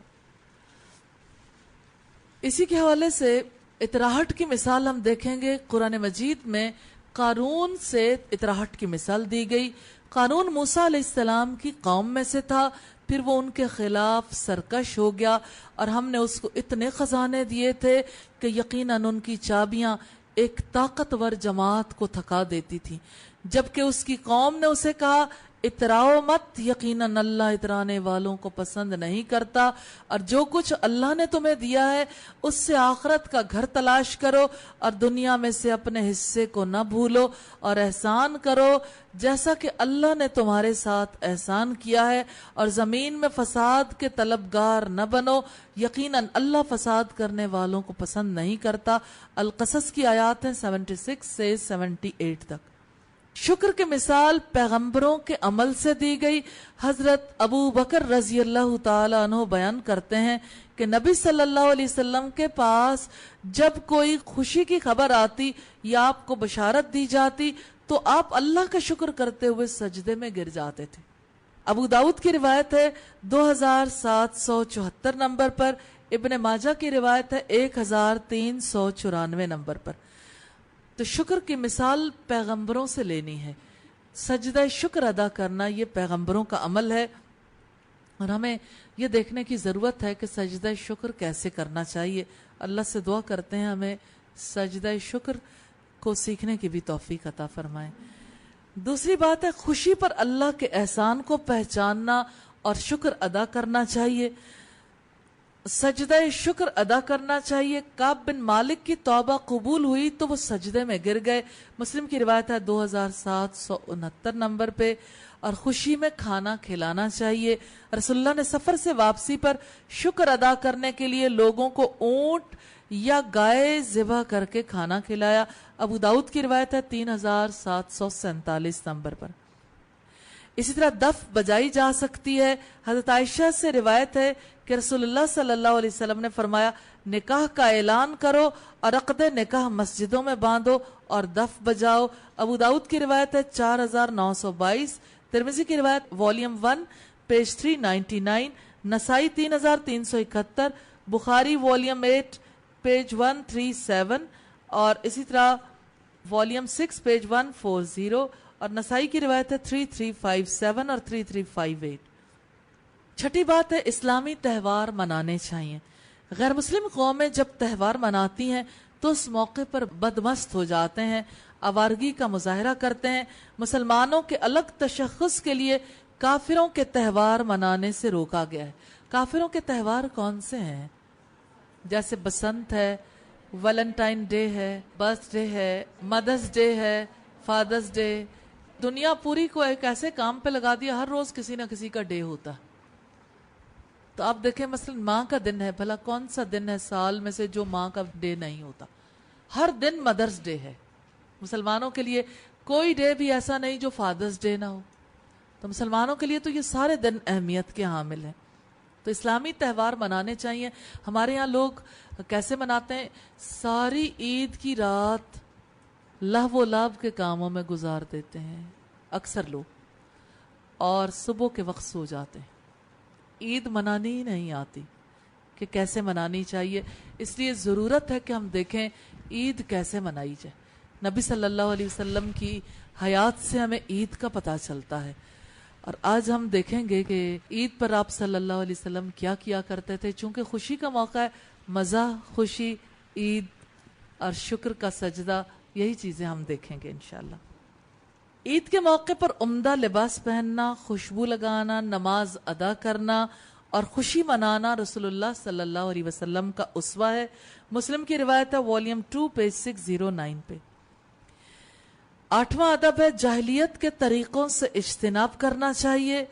اسی کے حوالے سے اطراحٹ کی مثال ہم دیکھیں گے، قرآن مجید میں قارون سے اطراحٹ کی مثال دی گئی۔ قارون موسیٰ علیہ السلام کی قوم میں سے تھا، پھر وہ ان کے خلاف سرکش ہو گیا اور ہم نے اس کو اتنے خزانے دیے تھے کہ یقیناً ان کی چابیاں ایک طاقتور جماعت کو تھکا دیتی تھی۔ جبکہ اس کی قوم نے اسے کہا اتراؤ مت، یقیناً اللہ اترانے والوں کو پسند نہیں کرتا، اور جو کچھ اللہ نے تمہیں دیا ہے اس سے آخرت کا گھر تلاش کرو اور دنیا میں سے اپنے حصے کو نہ بھولو اور احسان کرو جیسا کہ اللہ نے تمہارے ساتھ احسان کیا ہے، اور زمین میں فساد کے طلبگار نہ بنو، یقیناً اللہ فساد کرنے والوں کو پسند نہیں کرتا۔ القصص کی آیات ہیں 76 سے 78 تک۔ شکر کی مثال پیغمبروں کے عمل سے دی گئی۔ حضرت ابو بکر رضی اللہ تعالی عنہ بیان کرتے ہیں کہ نبی صلی اللہ علیہ وسلم کے پاس جب کوئی خوشی کی خبر آتی یا آپ کو بشارت دی جاتی تو آپ اللہ کا شکر کرتے ہوئے سجدے میں گر جاتے تھے۔ ابو داؤد کی روایت ہے 2774 نمبر پر، ابن ماجہ کی روایت ہے 1394 نمبر پر۔ تو شکر کی مثال پیغمبروں سے لینی ہے۔ سجدہ شکر ادا کرنا یہ پیغمبروں کا عمل ہے، اور ہمیں یہ دیکھنے کی ضرورت ہے کہ سجدہ شکر کیسے کرنا چاہیے۔ اللہ سے دعا کرتے ہیں ہمیں سجدہ شکر کو سیکھنے کی بھی توفیق عطا فرمائے۔ دوسری بات ہے خوشی پر اللہ کے احسان کو پہچاننا اور شکر ادا کرنا چاہیے، سجدہ شکر ادا کرنا چاہیے۔ کعب بن مالک کی توبہ قبول ہوئی تو وہ سجدے میں گر گئے، مسلم کی روایت ہے 2769 نمبر پہ۔ اور خوشی میں کھانا کھلانا چاہیے۔ رسول اللہ نے سفر سے واپسی پر شکر ادا کرنے کے لیے لوگوں کو اونٹ یا گائے ذبح کر کے کھانا کھلایا۔ ابو داؤد کی روایت ہے 3747 نمبر پر۔ اسی طرح دف بجائی جا سکتی ہے۔ حضرت عائشہ سے روایت ہے کہ رسول اللہ صلی اللہ علیہ وسلم نے فرمایا نکاح کا اعلان کرو اور عقد نکاح مسجدوں میں باندھو اور دف بجاؤ۔ ابو داؤد کی روایت ہے 4922، ترمذی کی روایت والیوم 1 پیج 399، نسائی 3371، بخاری والیوم 8 پیج 137 اور اسی طرح والیوم 6 پیج 140، اور نسائی کی روایت ہے 3357 اور 3358۔ چھٹی بات ہے اسلامی تہوار منانے چاہیے۔ غیر مسلم قومیں جب تہوار مناتی ہیں تو اس موقع پر بدمست ہو جاتے ہیں، آوارگی کا مظاہرہ کرتے ہیں۔ مسلمانوں کے الگ تشخص کے لیے کافروں کے تہوار منانے سے روکا گیا ہے۔ کافروں کے تہوار کون سے ہیں؟ جیسے بسنت ہے، ویلنٹائن ڈے ہے، برتھ ڈے ہے، مدرس ڈے ہے، فادرس ڈے۔ دنیا پوری کو ایک ایسے کام پہ لگا دیا، ہر روز کسی نہ کسی کا ڈے ہوتا۔ تو آپ دیکھیں مثلا ماں کا دن ہے، بھلا کون سا دن ہے سال میں سے جو ماں کا ڈے نہیں ہوتا؟ ہر دن مدرس ڈے ہے۔ مسلمانوں کے لیے کوئی ڈے بھی ایسا نہیں جو فادرس ڈے نہ ہو۔ تو مسلمانوں کے لیے تو یہ سارے دن اہمیت کے حامل ہیں۔ تو اسلامی تہوار منانے چاہیے۔ ہمارے یہاں لوگ کیسے مناتے ہیں؟ ساری عید کی رات لہو و لعب کے کاموں میں گزار دیتے ہیں اکثر لوگ، اور صبح کے وقت سو جاتے ہیں۔ عید منانی ہی نہیں آتی کہ کیسے منانی چاہیے۔ اس لیے ضرورت ہے کہ ہم دیکھیں عید کیسے منائی جائے۔ نبی صلی اللہ علیہ وسلم کی حیات سے ہمیں عید کا پتہ چلتا ہے، اور آج ہم دیکھیں گے کہ عید پر آپ صلی اللہ علیہ وسلم کیا کیا کرتے تھے۔ چونکہ خوشی کا موقع ہے، مزہ، خوشی، عید اور شکر کا سجدہ، یہی چیزیں ہم دیکھیں گے انشاءاللہ۔ عید کے موقع پر عمدہ لباس پہننا، خوشبو لگانا، نماز ادا کرنا اور خوشی منانا رسول اللہ صلی اللہ علیہ وسلم کا اسوہ ہے۔ مسلم کی روایت ہے والیوم 2 پیج 609 پہ۔ 8واں ادب ہے جاہلیت کے طریقوں سے اجتناب کرنا چاہیے۔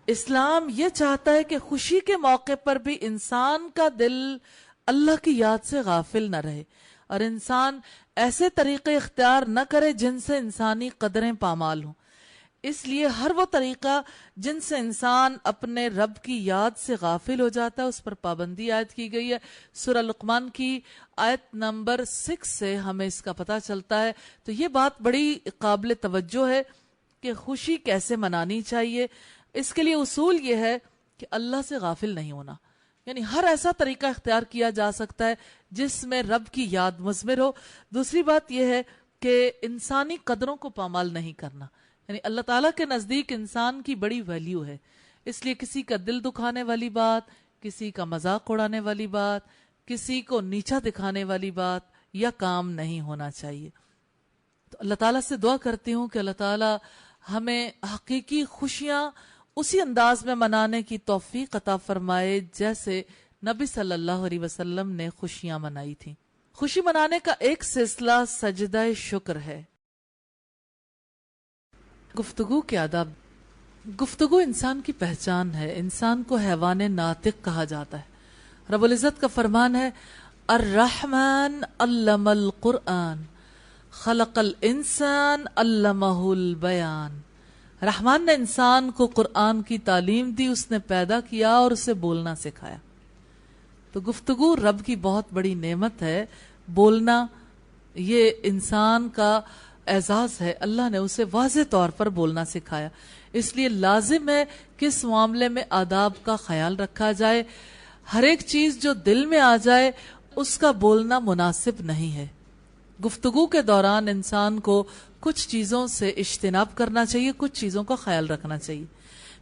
اسلام یہ چاہتا ہے کہ خوشی کے موقع پر بھی انسان کا دل اللہ کی یاد سے غافل نہ رہے، اور انسان ایسے طریقے اختیار نہ کرے جن سے انسانی قدریں پامال ہوں۔ اس لیے ہر وہ طریقہ جن سے انسان اپنے رب کی یاد سے غافل ہو جاتا ہے اس پر پابندی عائد کی گئی ہے۔ سورہ لقمان کی آیت نمبر 6 سے ہمیں اس کا پتہ چلتا ہے۔ تو یہ بات بڑی قابل توجہ ہے کہ خوشی کیسے منانی چاہیے۔ اس کے لیے اصول یہ ہے کہ اللہ سے غافل نہیں ہونا، یعنی ہر ایسا طریقہ اختیار کیا جا سکتا ہے جس میں رب کی یاد مضمر ہو۔ دوسری بات یہ ہے کہ انسانی قدروں کو پامال نہیں کرنا، یعنی اللہ تعالیٰ کے نزدیک انسان کی بڑی ویلیو ہے، اس لیے کسی کا دل دکھانے والی بات، کسی کا مذاق اڑانے والی بات، کسی کو نیچا دکھانے والی بات یا کام نہیں ہونا چاہیے۔ تو اللہ تعالیٰ سے دعا کرتی ہوں کہ اللہ تعالیٰ ہمیں حقیقی خوشیاں اسی انداز میں منانے کی توفیق عطا فرمائے جیسے نبی صلی اللہ علیہ وسلم نے خوشیاں منائی تھیں۔ خوشی منانے کا ایک سلسلہ سجدہ شکر ہے۔ گفتگو کے آداب۔ گفتگو انسان کی پہچان ہے، انسان کو حیوان ناطق کہا جاتا ہے۔ رب العزت کا فرمان ہے الرحمن علم القرآن خلق الانسان علمہ البیان۔ رحمان نے انسان کو قرآن کی تعلیم دی، اس نے پیدا کیا اور اسے بولنا سکھایا۔ تو گفتگو رب کی بہت بڑی نعمت ہے۔ بولنا یہ انسان کا اعزاز ہے، اللہ نے اسے واضح طور پر بولنا سکھایا۔ اس لیے لازم ہے کہ اس معاملے میں آداب کا خیال رکھا جائے۔ ہر ایک چیز جو دل میں آ جائے اس کا بولنا مناسب نہیں ہے۔ گفتگو کے دوران انسان کو کچھ چیزوں سے اجتناب کرنا چاہیے، کچھ چیزوں کا خیال رکھنا چاہیے۔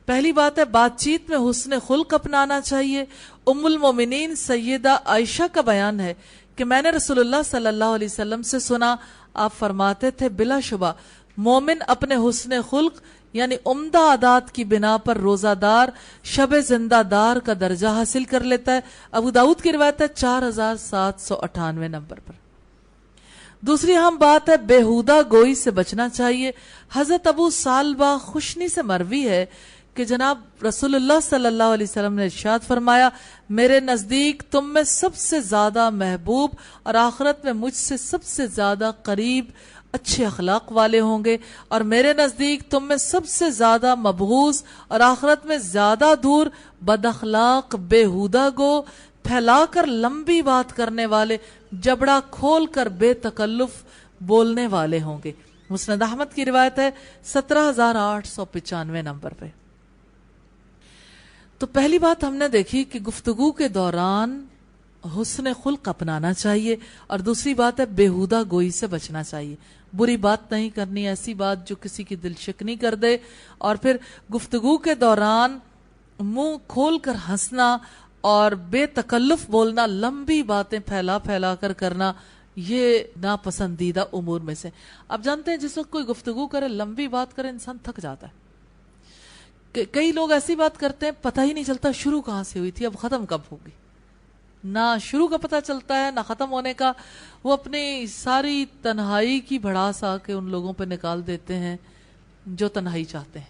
پہلی بات ہے بات چیت میں حسن خلق اپنانا چاہیے۔ ام المومنین سیدہ عائشہ کا بیان ہے کہ میں نے رسول اللہ صلی اللہ علیہ وسلم سے سنا، آپ فرماتے تھے بلا شبہ مومن اپنے حسن خلق یعنی عمدہ عادات کی بنا پر روزہ دار شب زندہ دار کا درجہ حاصل کر لیتا ہے۔ ابو داؤد کی روایت ہے 4798 نمبر پر۔ دوسری اہم بات ہے بیہودہ گوئی سے بچنا چاہیے۔ حضرت ابو سالبہ خشنی سے مروی ہے کہ جناب رسول اللہ صلی اللہ علیہ وسلم نے ارشاد فرمایا میرے نزدیک تم میں سب سے زیادہ محبوب اور آخرت میں مجھ سے سب سے زیادہ قریب اچھے اخلاق والے ہوں گے، اور میرے نزدیک تم میں سب سے زیادہ مبغوض اور آخرت میں زیادہ دور بد اخلاق، بیہودہ گو، پھیلا کر لمبی بات کرنے والے، جبڑا کھول کر بے تکلف بولنے والے ہوں گے۔ مسند احمد کی روایت ہے 17895 نمبر پہ۔ تو پہلی بات ہم نے دیکھی کہ گفتگو کے دوران حسن خلق اپنانا چاہیے، اور دوسری بات ہے بیہودہ گوئی سے بچنا چاہیے. بری بات نہیں کرنی، ایسی بات جو کسی کی دل شکنی کر دے. اور پھر گفتگو کے دوران منہ کھول کر ہنسنا اور بے تکلف بولنا، لمبی باتیں پھیلا پھیلا کر کرنا، یہ ناپسندیدہ امور میں سے. آپ جانتے ہیں جس وقت کوئی گفتگو کرے، لمبی بات کرے، انسان تھک جاتا ہے. کئی لوگ ایسی بات کرتے ہیں پتہ ہی نہیں چلتا شروع کہاں سے ہوئی تھی، اب ختم کب ہوگی. نہ شروع کا پتہ چلتا ہے نہ ختم ہونے کا. وہ اپنی ساری تنہائی کی بھڑاس آ کے ان لوگوں پہ نکال دیتے ہیں جو تنہائی چاہتے ہیں.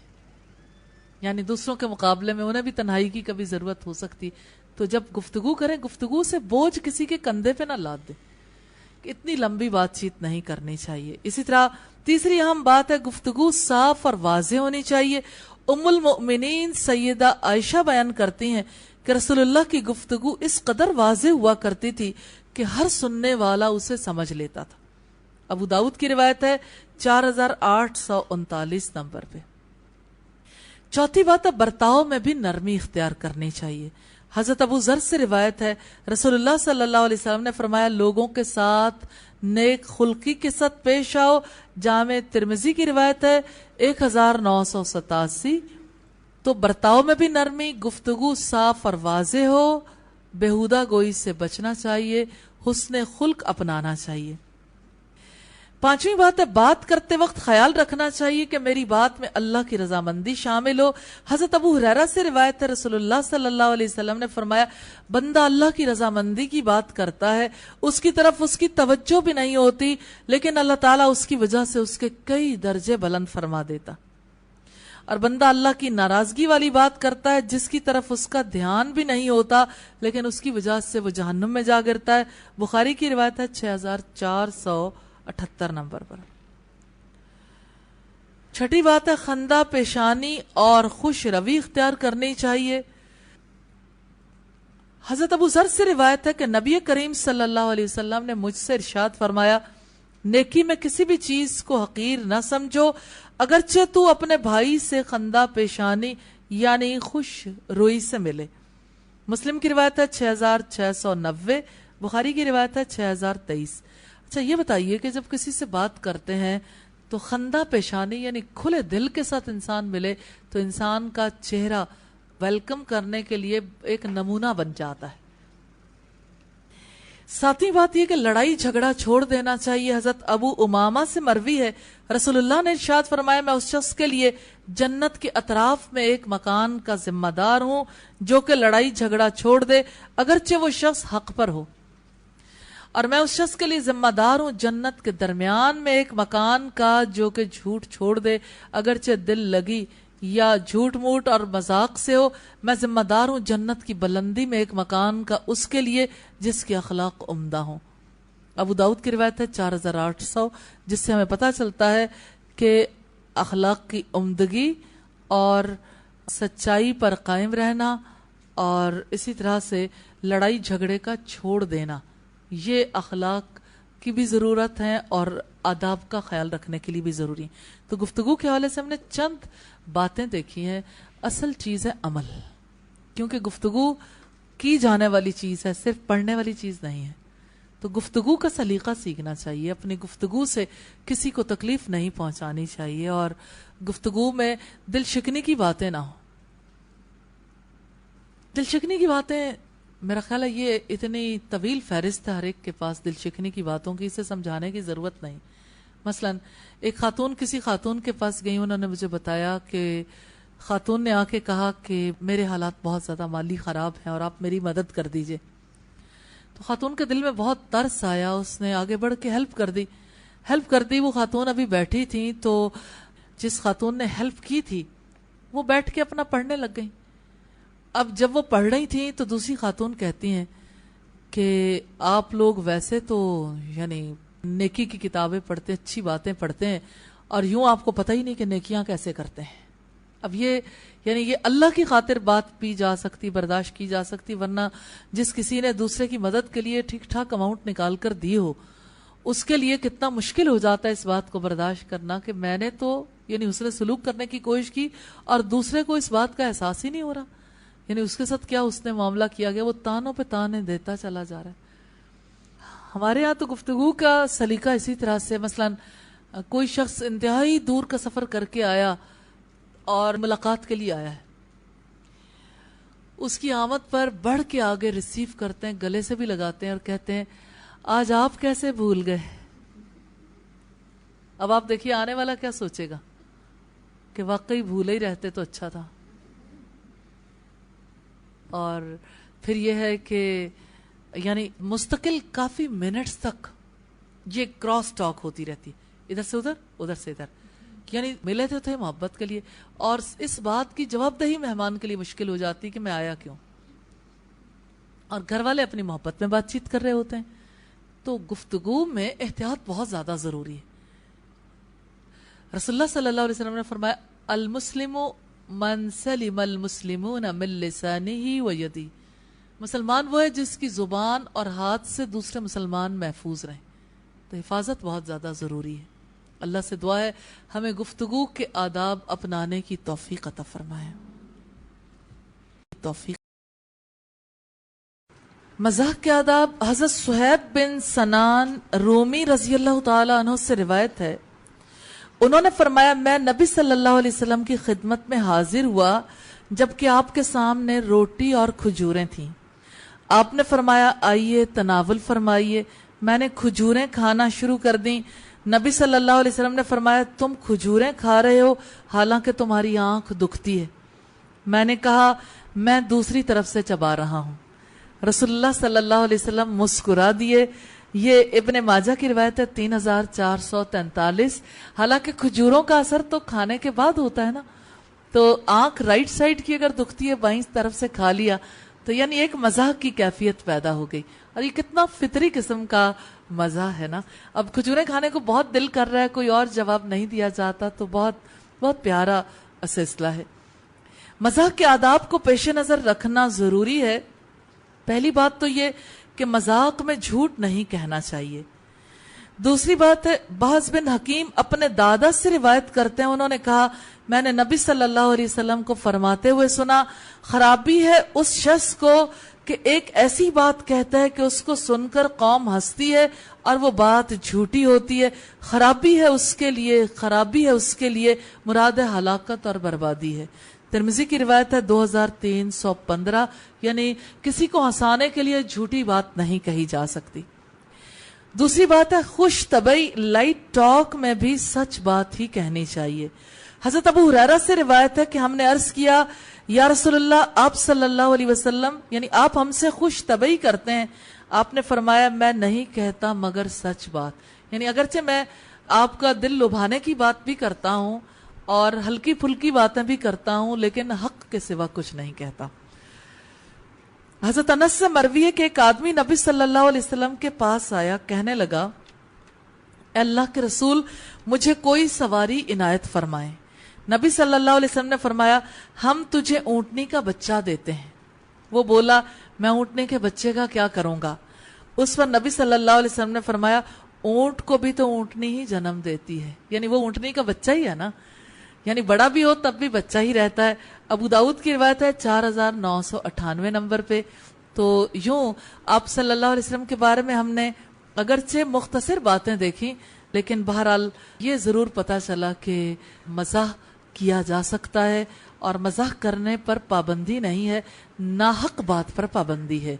یعنی دوسروں کے مقابلے میں انہیں بھی تنہائی کی کبھی ضرورت ہو سکتی. تو جب گفتگو کریں، گفتگو سے بوجھ کسی کے کندھے پہ نہ لاد دیں. اتنی لمبی بات چیت نہیں کرنی چاہیے. اسی طرح تیسری اہم بات ہے گفتگو صاف اور واضح ہونی چاہیے. ام المؤمنین سیدہ عائشہ بیان کرتی ہیں کہ رسول اللہ کی گفتگو اس قدر واضح ہوا کرتی تھی کہ ہر سننے والا اسے سمجھ لیتا تھا. ابو داؤد کی روایت ہے 4839 نمبر پہ. چوتھی بات ہے برتاؤ میں بھی نرمی اختیار کرنی چاہیے. حضرت ابو ذر سے روایت ہے رسول اللہ صلی اللہ علیہ وسلم نے فرمایا لوگوں کے ساتھ نیک خلقی کے ساتھ پیش آؤ. جامع ترمذی کی روایت ہے 1987. تو برتاؤ میں بھی نرمی، گفتگو صاف اور واضح ہو، بیہودہ گوئی سے بچنا چاہیے، حسن خلق اپنانا چاہیے. پانچویں بات ہے بات کرتے وقت خیال رکھنا چاہیے کہ میری بات میں اللہ کی رضامندی شامل ہو. حضرت ابو ہریرہ سے روایت ہے رسول اللہ صلی اللہ علیہ وسلم نے فرمایا بندہ اللہ کی رضامندی کی بات کرتا ہے، اس کی طرف اس کی توجہ بھی نہیں ہوتی، لیکن اللہ تعالیٰ اس کی وجہ سے اس کے کئی درجے بلند فرما دیتا. اور بندہ اللہ کی ناراضگی والی بات کرتا ہے جس کی طرف اس کا دھیان بھی نہیں ہوتا، لیکن اس کی وجہ سے وہ جہنم میں جا گرتا ہے. بخاری کی روایت ہے 6478 نمبر پر. چھٹی بات ہے خندہ پیشانی اور خوش روی اختیار کرنی چاہیے. حضرت ابو ذر سے روایت ہے کہ نبی کریم صلی اللہ علیہ وسلم نے مجھ سے ارشاد فرمایا نیکی میں کسی بھی چیز کو حقیر نہ سمجھو، اگرچہ تو اپنے بھائی سے خندہ پیشانی یعنی خوش روئی سے ملے. مسلم کی روایت ہے 6690، بخاری کی روایت ہے 6023. اچھا یہ بتائیے کہ جب کسی سے بات کرتے ہیں تو خندہ پیشانی یعنی کھلے دل کے ساتھ انسان ملے تو انسان کا چہرہ ویلکم کرنے کے لیے ایک نمونہ بن جاتا ہے. ساتویں بات یہ کہ لڑائی جھگڑا چھوڑ دینا چاہیے. حضرت ابو امامہ سے مروی ہے رسول اللہ نے ارشاد فرمایا میں اس شخص کے لیے جنت کے اطراف میں ایک مکان کا ذمہ دار ہوں جو کہ لڑائی جھگڑا چھوڑ دے اگرچہ وہ شخص حق پر ہو، اور میں اس شخص کے لیے ذمہ دار ہوں جنت کے درمیان میں ایک مکان کا جو کہ جھوٹ چھوڑ دے اگرچہ دل لگی یا جھوٹ موٹ اور مذاق سے ہو. میں ذمہ دار ہوں جنت کی بلندی میں ایک مکان کا اس کے لیے جس کے اخلاق عمدہ ہوں. ابو داؤد کی روایت ہے 4800، جس سے ہمیں پتہ چلتا ہے کہ اخلاق کی عمدگی اور سچائی پر قائم رہنا اور اسی طرح سے لڑائی جھگڑے کا چھوڑ دینا یہ اخلاق کی بھی ضرورت ہے اور آداب کا خیال رکھنے کے لیے بھی ضروری ہے. تو گفتگو کے حوالے سے ہم نے چند باتیں دیکھی ہیں. اصل چیز ہے عمل، کیونکہ گفتگو کی جانے والی چیز ہے، صرف پڑھنے والی چیز نہیں ہے. تو گفتگو کا سلیقہ سیکھنا چاہیے، اپنی گفتگو سے کسی کو تکلیف نہیں پہنچانی چاہیے اور گفتگو میں دل شکنی کی باتیں نہ ہوں. دل شکنی کی باتیں میرا خیال ہے یہ اتنی طویل فہرست ہے ہر ایک کے پاس دل شکنی کی باتوں کی، اسے سمجھانے کی ضرورت نہیں. مثلا ایک خاتون کسی خاتون کے پاس گئی، انہوں نے مجھے بتایا کہ خاتون نے آ کے کہا کہ میرے حالات بہت زیادہ مالی خراب ہیں اور آپ میری مدد کر دیجئے. تو خاتون کے دل میں بہت ترس آیا، اس نے آگے بڑھ کے ہیلپ کر دی. وہ خاتون ابھی بیٹھی تھی تو جس خاتون نے ہیلپ کی تھی وہ بیٹھ کے اپنا پڑھنے لگ گئی. اب جب وہ پڑھ رہی تھیں تو دوسری خاتون کہتی ہیں کہ آپ لوگ ویسے تو یعنی نیکی کی کتابیں پڑھتے، اچھی باتیں پڑھتے ہیں اور یوں آپ کو پتہ ہی نہیں کہ نیکیاں کیسے کرتے ہیں. اب یہ یعنی یہ اللہ کی خاطر بات پی جا سکتی، برداشت کی جا سکتی، ورنہ جس کسی نے دوسرے کی مدد کے لیے ٹھیک ٹھاک اماؤنٹ نکال کر دی ہو اس کے لیے کتنا مشکل ہو جاتا ہے اس بات کو برداشت کرنا کہ میں نے تو یعنی حسن سلوک کرنے کی کوشش کی اور دوسرے کو اس بات کا احساس ہی نہیں ہو رہا یعنی اس کے ساتھ کیا اس نے معاملہ کیا گیا، وہ تانوں پہ تانے دیتا چلا جا رہا ہے. ہمارے ہاں تو گفتگو کا سلیقہ اسی طرح سے، مثلاً کوئی شخص انتہائی دور کا سفر کر کے آیا اور ملاقات کے لیے آیا ہے، اس کی آمد پر بڑھ کے آگے ریسیو کرتے ہیں، گلے سے بھی لگاتے ہیں اور کہتے ہیں آج آپ کیسے بھول گئے. اب آپ دیکھیے آنے والا کیا سوچے گا کہ واقعی بھولے ہی رہتے تو اچھا تھا. اور پھر یہ ہے کہ یعنی مستقل کافی منٹس تک یہ کراس ٹاک ہوتی رہتی، ادھر سے ادھر، ادھر سے ادھر. یعنی ملے تھے محبت کے لیے، اور اس بات کی جواب دہی مہمان کے لیے مشکل ہو جاتی کہ میں آیا کیوں. اور گھر والے اپنی محبت میں بات چیت کر رہے ہوتے ہیں. تو گفتگو میں احتیاط بہت زیادہ ضروری ہے. رسول اللہ صلی اللہ علیہ وسلم نے فرمایا المسلم من سلم المسلمون من لسانہ و یدہ. مسلمان وہ ہے جس کی زبان اور ہاتھ سے دوسرے مسلمان محفوظ رہیں. تو حفاظت بہت زیادہ ضروری ہے. اللہ سے دعا ہے ہمیں گفتگو کے آداب اپنانے کی توفیق عطا فرمائے. توفیق. مزاح کے آداب. حضرت صہیب بن سنان رومی رضی اللہ تعالی عنہ سے روایت ہے، انہوں نے فرمایا میں نبی صلی اللہ علیہ وسلم کی خدمت میں حاضر ہوا جبکہ آپ کے سامنے روٹی اور کھجوریں تھیں. آپ نے فرمایا آئیے تناول فرمائیے. میں نے کھجوریں کھانا شروع کر دیں. نبی صلی اللہ علیہ وسلم نے فرمایا تم کھجوریں کھا رہے ہو حالانکہ تمہاری آنکھ دکھتی ہے. میں نے کہا میں دوسری طرف سے چبا رہا ہوں. رسول اللہ صلی اللہ علیہ وسلم مسکرا دیے. یہ ابن ماجہ کی روایت ہے 3443. حالانکہ کھجوروں کا اثر تو کھانے کے بعد ہوتا ہے نا، تو آنکھ رائٹ سائڈ کی اگر دکھتی ہے بائیں طرف سے کھا لیا تو یعنی ایک مزاح کی کیفیت پیدا ہو گئی. اور یہ کتنا فطری قسم کا مزاح ہے نا. اب کھجوریں کھانے کو بہت دل کر رہا ہے، کوئی اور جواب نہیں دیا جاتا، تو بہت بہت پیارا سلسلہ ہے. مزاح کے آداب کو پیش نظر رکھنا ضروری ہے. پہلی بات تو یہ کہ مذاق میں جھوٹ نہیں کہنا چاہیے. دوسری بات ہے بعض بن حکیم اپنے دادا سے روایت کرتے ہیں، انہوں نے کہا میں نے نبی صلی اللہ علیہ وسلم کو فرماتے ہوئے سنا خرابی ہے اس شخص کو کہ ایک ایسی بات کہتا ہے کہ اس کو سن کر قوم ہنستی ہے اور وہ بات جھوٹی ہوتی ہے. خرابی ہے اس کے لیے، خرابی ہے اس کے لیے، مراد ہلاکت اور بربادی ہے. ترمذی کی روایت ہے 2315. یعنی کسی کو ہنسانے کے لیے جھوٹی بات نہیں کہی جا سکتی. دوسری بات ہے خوش طبعی لائٹ ٹاک میں بھی سچ بات ہی کہنی چاہیے. حضرت ابو ہریرہ سے روایت ہے کہ ہم نے عرض کیا یا رسول اللہ آپ صلی اللہ علیہ وسلم یعنی آپ ہم سے خوش طبعی کرتے ہیں. آپ نے فرمایا میں نہیں کہتا مگر سچ بات. یعنی اگرچہ میں آپ کا دل لبھانے کی بات بھی کرتا ہوں اور ہلکی پھلکی باتیں بھی کرتا ہوں لیکن حق کے سوا کچھ نہیں کہتا. حضرت انس سے مروی ہے کہ ایک آدمی نبی صلی اللہ علیہ وسلم کے پاس آیا، کہنے لگا اے اللہ کے رسول مجھے کوئی سواری عنایت فرمائیں. نبی صلی اللہ علیہ وسلم نے فرمایا ہم تجھے اونٹنی کا بچہ دیتے ہیں. وہ بولا میں اونٹنی کے بچے کا کیا کروں گا؟ اس پر نبی صلی اللہ علیہ وسلم نے فرمایا اونٹ کو بھی تو اونٹنی ہی جنم دیتی ہے. یعنی وہ اونٹنی کا بچہ ہی ہے نا، یعنی بڑا بھی ہو تب بھی بچہ ہی رہتا ہے. ابو داؤد کی روایت ہے 4998 نمبر پہ. تو یوں آپ صلی اللہ علیہ وسلم کے بارے میں ہم نے اگرچہ مختصر باتیں دیکھی لیکن بہرحال یہ ضرور پتا چلا کہ مزاح کیا جا سکتا ہے اور مزاح کرنے پر پابندی نہیں ہے، ناحق بات پر پابندی ہے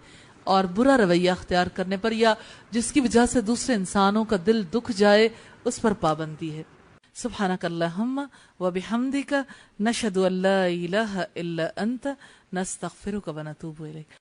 اور برا رویہ اختیار کرنے پر یا جس کی وجہ سے دوسرے انسانوں کا دل دکھ جائے اس پر پابندی ہے. سبحانک اللہم و بحمدک نشہد ان لا الہ الا انت نستغفرک و نتوب الیک.